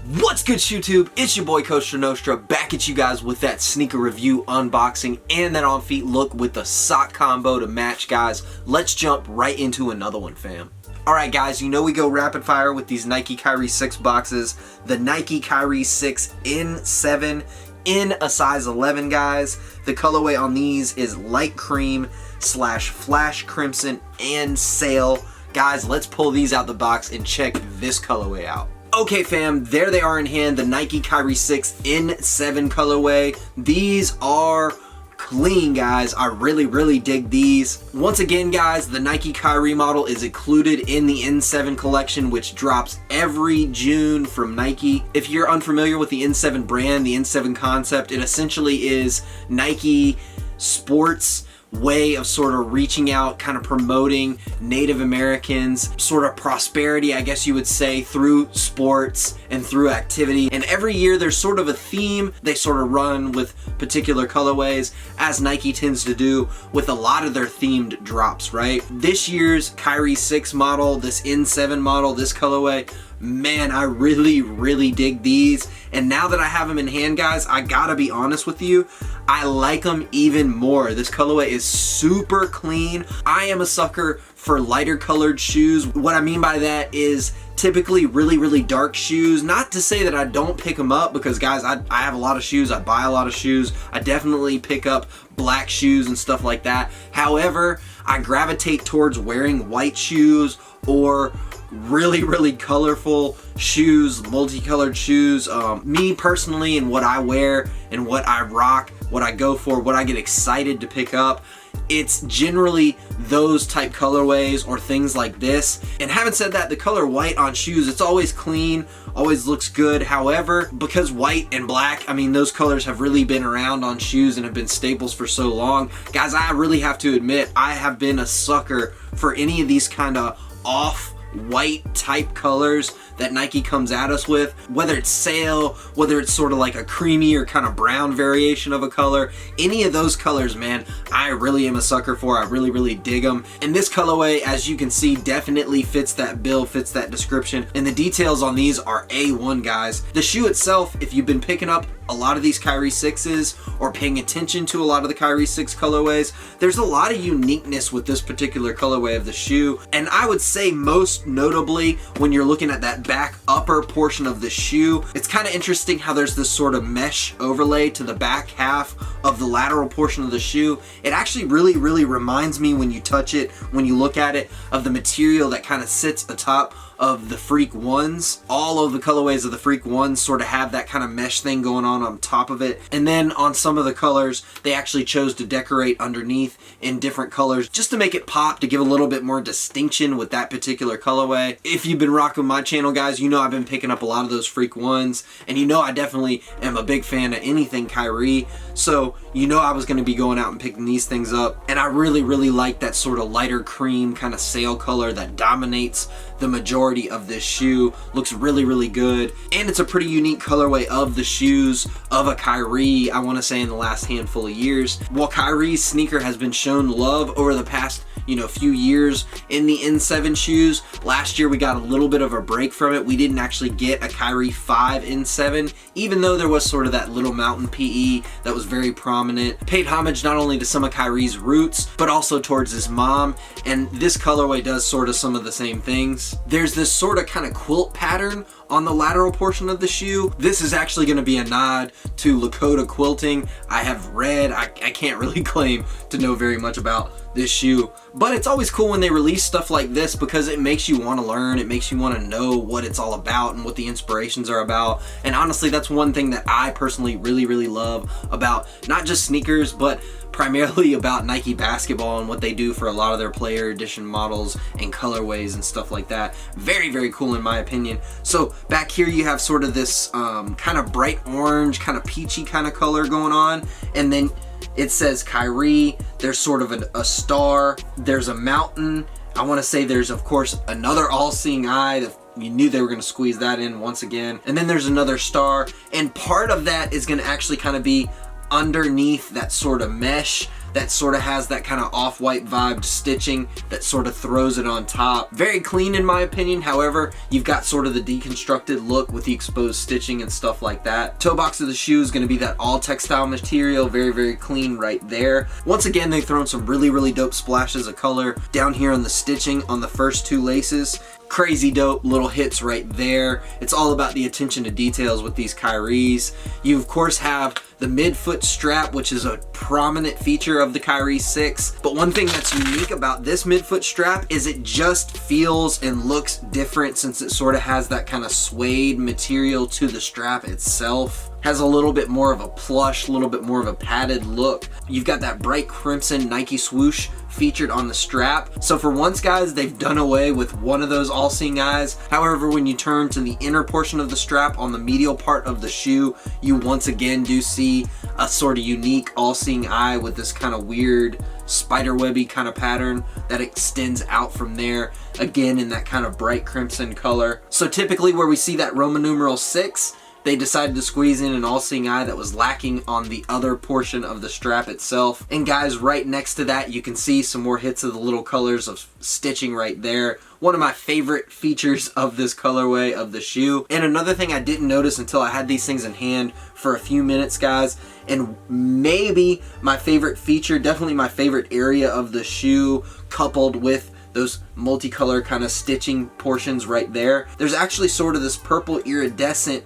What's good, YouTube? It's your boy Coach Nostra back at you guys with that sneaker review unboxing and that on feet look with the sock combo to match, guys. Let's jump right into another one, fam. Alright guys, you know we go rapid fire with these Nike Kyrie 6 boxes. The Nike Kyrie 6 in 7 in a size 11, guys. The colorway on these is light cream / flash crimson and sail. Guys, let's pull these out the box and check this colorway out. Okay fam, there they are in hand, the Nike Kyrie 6 in 7 colorway. These are clean, guys. I really dig these. Once again, guys, the Nike Kyrie model is included in the N7 collection, which drops every June from Nike. If you're unfamiliar with the N7 brand, the N7 concept, it essentially is Nike sports way of sort of reaching out, kind of promoting Native Americans, sort of prosperity, I guess you would say, through sports and through activity. And every year there's sort of a theme they sort of run with particular colorways, as Nike tends to do with a lot of their themed drops, right? This year's Kyrie 6 model, this N7 model, this colorway, man, I really dig these. And now that I have them in hand, guys, I gotta be honest with you, I like them even more. This colorway is super clean. I am a sucker for lighter colored shoes. What I mean by that is typically really dark shoes. Not to say that I don't pick them up, because guys, I have a lot of shoes, I buy a lot of shoes. I definitely pick up black shoes and stuff like that. However, I gravitate towards wearing white shoes or really colorful shoes, multicolored shoes. Me personally, and what I wear and what I rock, what I go for, what I get excited to pick up, it's generally those type colorways or things like this. And having said that, the color white on shoes, it's always clean, always looks good. However, because white and black, I mean, those colors have really been around on shoes and have been staples for so long, guys, I really have to admit, I have been a sucker for any of these kind of off white type colors that Nike comes at us with, whether it's sail, whether it's sort of like a creamy or kind of brown variation of a color. Any of those colors, man, I really am a sucker for. I really dig them. And this colorway, as you can see, definitely fits that bill, fits that description. And the details on these are A1, guys. The shoe itself, if you've been picking up a lot of these Kyrie 6s or paying attention to a lot of the Kyrie 6 colorways, there's a lot of uniqueness with this particular colorway of the shoe. And I would say most notably, when you're looking at that back upper portion of the shoe, it's kind of interesting how there's this sort of mesh overlay to the back half of the lateral portion of the shoe. It actually really reminds me, when you touch it, when you look at it, of the material that kind of sits atop of the Freak 1s. All of the colorways of the Freak 1s sort of have that kind of mesh thing going on top of it. And then on some of the colors, they actually chose to decorate underneath in different colors just to make it pop, to give a little bit more distinction with that particular colorway. If you've been rocking my channel, guys, you know I've been picking up a lot of those Freak 1s, and you know I definitely am a big fan of anything Kyrie. So you know I was going to be going out and picking these things up. And I really like that sort of lighter cream kind of sail color that dominates the majority of this shoe. Looks really good, and it's a pretty unique colorway of the shoes of a Kyrie, I want to say, in the last handful of years. While Kyrie's sneaker has been shown love over the past few years in the N7 shoes, last year we got a little bit of a break from it. We didn't actually get a Kyrie 5 N7, even though there was sort of that little mountain PE that was very prominent. Paid homage not only to some of Kyrie's roots, but also towards his mom, and this colorway does sort of some of the same things. There's this sort of kind of quilt pattern on the lateral portion of the shoe. This is actually going to be a nod to Lakota quilting. I have read, I can't really claim to know very much about this shoe, but it's always cool when they release stuff like this, because it makes you want to learn, it makes you want to know what it's all about and what the inspirations are about. And honestly, that's one thing that I personally really love about not just sneakers, but primarily about Nike basketball and what they do for a lot of their player edition models and colorways and stuff like that. Very cool in my opinion. So back here you have sort of this kind of bright orange, kind of peachy kind of color going on, and then it says Kyrie. There's sort of a star, there's a mountain. I want to say there's of course another all-seeing eye. You knew they were going to squeeze that in once again. And then there's another star, and part of that is going to actually kind of be underneath that sort of mesh that sort of has that kind of off-white vibe stitching that sort of throws it on top. Very clean in my opinion. However, you've got sort of the deconstructed look with the exposed stitching and stuff like that. Toe box of the shoe is going to be that all textile material, very, very clean right there. Once again, they've thrown some really, really dope splashes of color down here on the stitching on the first two laces. Crazy dope little hits right there. It's all about the attention to details with these Kyries. You of course have the midfoot strap, which is a prominent feature of the Kyrie 6. But one thing that's unique about this midfoot strap is it just feels and looks different, since it sort of has that kind of suede material to the strap itself. Has a little bit more of a plush, a little bit more of a padded look. You've got that bright crimson Nike swoosh featured on the strap. So for once, guys, they've done away with one of those all-seeing eyes. However, when you turn to the inner portion of the strap on the medial part of the shoe, you once again do see a sort of unique all-seeing eye with this kind of weird spiderwebby kind of pattern that extends out from there, again in that kind of bright crimson color. So typically where we see that Roman numeral 6, they decided to squeeze in an all-seeing eye that was lacking on the other portion of the strap itself. And guys, right next to that, you can see some more hits of the little colors of stitching right there. One of my favorite features of this colorway of the shoe. And another thing I didn't notice until I had these things in hand for a few minutes, guys, and maybe my favorite feature, definitely my favorite area of the shoe, coupled with those multicolor kind of stitching portions right there. There's actually sort of this purple iridescent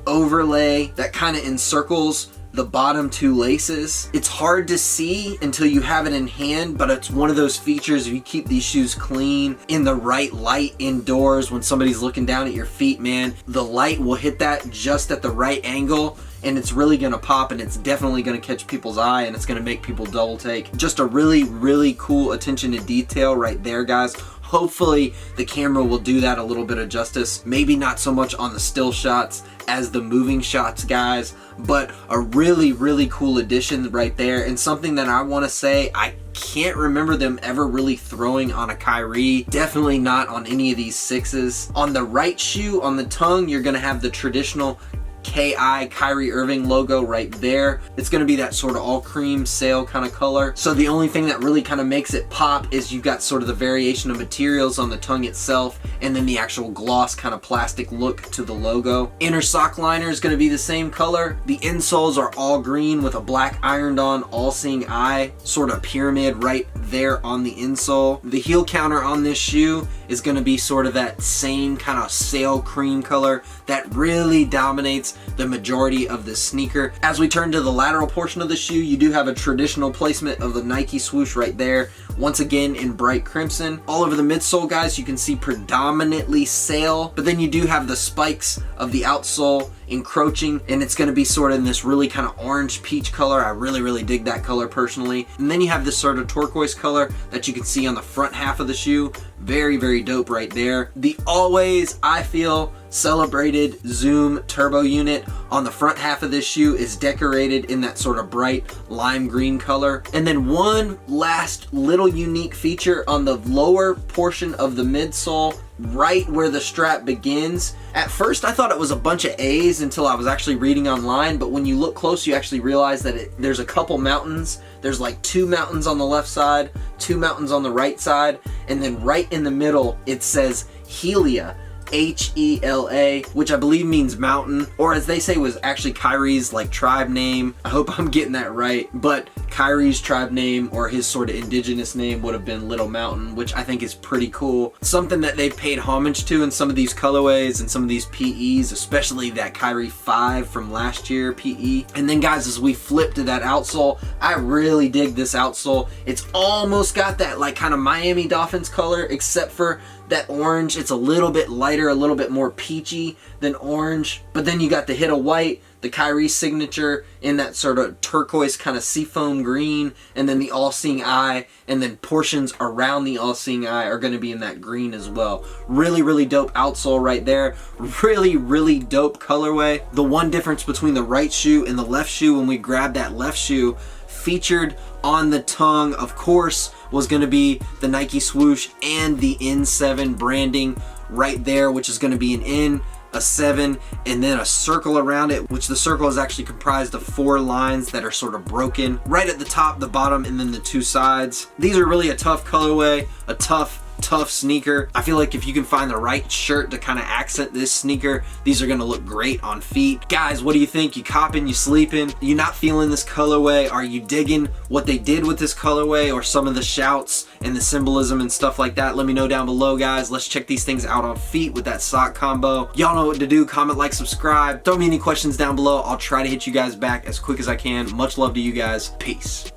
overlay that kind of encircles the bottom two laces. It's hard to see until you have it in hand, but it's one of those features. If you keep these shoes clean in the right light indoors, when somebody's looking down at your feet, man, the light will hit that just at the right angle, and it's really gonna pop, and it's definitely gonna catch people's eye, and it's gonna make people double take. Just a really, really cool attention to detail right there, guys. Hopefully the camera will do that a little bit of justice. Maybe not so much on the still shots as the moving shots, guys, but a really, really cool addition right there, and something that I want to say I can't remember them ever really throwing on a Kyrie. Definitely not on any of these 6s. On the right shoe, on the tongue, you're gonna have the traditional KI Kyrie Irving logo right there. It's gonna be that sort of all cream sail kind of color. So the only thing that really kind of makes it pop is you've got sort of the variation of materials on the tongue itself, and then the actual gloss kind of plastic look to the logo. Inner sock liner is gonna be the same color. The insoles are all green with a black ironed on all-seeing eye, sort of pyramid right there on the insole. The heel counter on this shoe is gonna be sort of that same kind of sail cream color that really dominates the majority of this sneaker. As we turn to the lateral portion of the shoe, you do have a traditional placement of the Nike swoosh right there, once again in bright crimson. All over the midsole, guys, you can see predominantly sail, but then you do have the spikes of the outsole encroaching, and it's going to be sort of in this really kind of orange peach color. I really, really dig that color personally. And then you have this sort of turquoise color that you can see on the front half of the shoe. Very, very dope right there. The always, I feel, celebrated Zoom turbo unit on the front half of this shoe is decorated in that sort of bright lime green color. And then one last little unique feature on the lower portion of the midsole, right where the strap begins. At first I thought it was a bunch of A's until I was actually reading online, but when you look close you actually realize that there's a couple mountains. There's like 2 mountains on the left side, 2 mountains on the right side, and then right in the middle it says Helia, H-E-L-A, which I believe means mountain, or as they say was actually Kyrie's like tribe name. I hope I'm getting that right, but Kyrie's tribe name, or his sort of indigenous name, would have been Little Mountain, which I think is pretty cool. Something that they've paid homage to in some of these colorways and some of these PEs, especially that Kyrie 5 from last year PE. And then guys, as we flip to that outsole, I really dig this outsole. It's almost got that like kind of Miami Dolphins color, except for that orange. It's a little bit lighter, a little bit more peachy than orange, but then you got the hit of white, the Kyrie signature in that sort of turquoise kind of seafoam green, and then the all-seeing eye, and then portions around the all-seeing eye are going to be in that green as well. Really, really dope outsole right there. Really, really dope colorway. The one difference between the right shoe and the left shoe, when we grab that left shoe, featured on the tongue, of course, was going to be the Nike swoosh and the N7 branding right there, which is going to be an N a 7, and then a circle around it, which the circle is actually comprised of 4 lines that are sort of broken right at the top, the bottom, and then the 2 sides. These are really a tough colorway, a tough sneaker. I feel like if you can find the right shirt to kind of accent this sneaker, these are gonna look great on feet. Guys, what do you think? You copping, you sleeping? You not feeling this colorway? Are you digging what they did with this colorway or some of the shouts and the symbolism and stuff like that? Let me know down below, guys. Let's check these things out on feet with that sock combo. Y'all know what to do. Comment, like, subscribe. Throw me any questions down below. I'll try to hit you guys back as quick as I can. Much love to you guys. Peace.